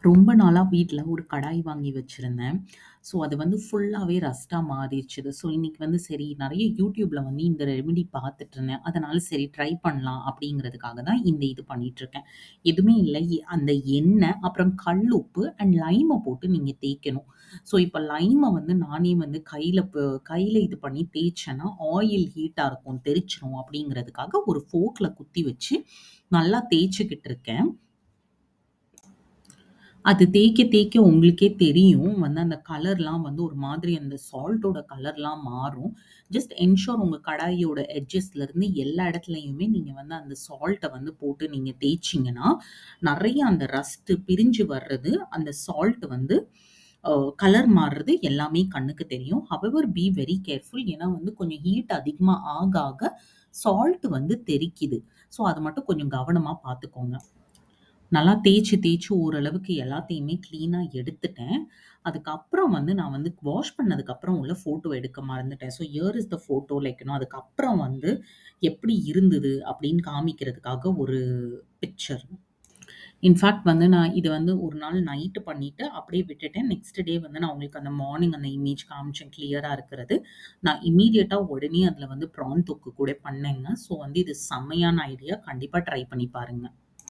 ரொம்ப நாளா வீட்ல ஒரு கடாய் வாங்கி வச்சிருந்தேன். ஸோ அது வந்து ஃபுல்லாவே ரஸ்ட்டா மாறிடுச்சு. ஸோ இன்னைக்கு வந்து சரி நெறைய YouTubeல வந்து இந்த ரெமெடி பார்த்துட்டுருந்தேன். அதனால சரி ட்ரை பண்ணலாம் அப்படிங்கிறதுக்காக தான் இந்த இது பண்ணிட்டுருக்கேன். எதுவுமே இல்ல. அந்த எண்ணெய், அப்புறம் கல் உப்பு அண்ட் லைம போட்டு நீங்க தேய்க்கணும். ஸோ இப்ப லைம வந்து நானே வந்து கையில இது பண்ணி தேய்ச்சேன்னா, ஆயில் ஹீட்டா இருக்கும், தெறிச்சிரும் அப்படிங்கிறதுக்காக ஒரு ஃபோர்க்ல குத்தி வச்சு நல்லா தேய்ச்சுக்கிட்டு இருக்கேன். அது தேய்க்க தேய்க்க உங்களுக்கே தெரியும். வந்து அந்த கலர்லாம் வந்து ஒரு மாதிரி அந்த சால்ட்டோட கலர்லாம் மாறும். ஜஸ்ட் என்ஷூர் உங்க கடாயோட எட்ஜஸ்லருந்து எல்லா இடத்துலயுமே நீங்க வந்து அந்த சால்ட்ட வந்து போட்டு நீங்க தேய்ச்சீங்கன்னா, நெறைய அந்த ரஸ்ட்டு பிரிஞ்சு வர்றது, அந்த சால்ட் வந்து அ கலர் மாறுறது எல்லாமே கண்ணுக்கு தெரியும். However be very careful. ஏன்னா வந்து கொஞ்சம் ஹீட் அதிகமா ஆக ஆக சால்ட் வந்து தெறிக்கிது. ஸோ அத மட்டும் கொஞ்சம் கவனமா பார்த்துக்கோங்க. நல்லா தேய்ச்சு தேய்ச்சு ஓரளவுக்கு எல்லாத்தையுமே கிளீனா எடுத்துட்டேன். அதுக்கப்புறம் வந்து நான் வந்து வாஷ் பண்ணதுக்கப்புறம் உள்ள ஃபோட்டோ எடுக்க மறந்துட்டேன். So here is the photo like அதுக்கப்புறம் வந்து எப்படி இருந்தது அப்படின்னு காமிக்கிறதுக்காக ஒரு பிக்சர். இன்ஃபேக்ட் வந்து நான் இத வந்து ஒரு நாள் நைட்டு பண்ணிட்டு அப்படியே விட்டுட்டேன். நெக்ஸ்ட் டே வந்து நான் உங்களுக்கு அந்த மார்னிங் அந்த இமேஜ் காமிச்சேன் கிளியரா இருக்கிறது. நான் இம்மீடியட்டா உடனே அதில வந்து ப்ரான் தொக்கு கூட பண்ணேங்க. ஸோ வந்து இது செம்மையான ஐடியா. கண்டிப்பா ட்ரை பண்ணி பாருங்க.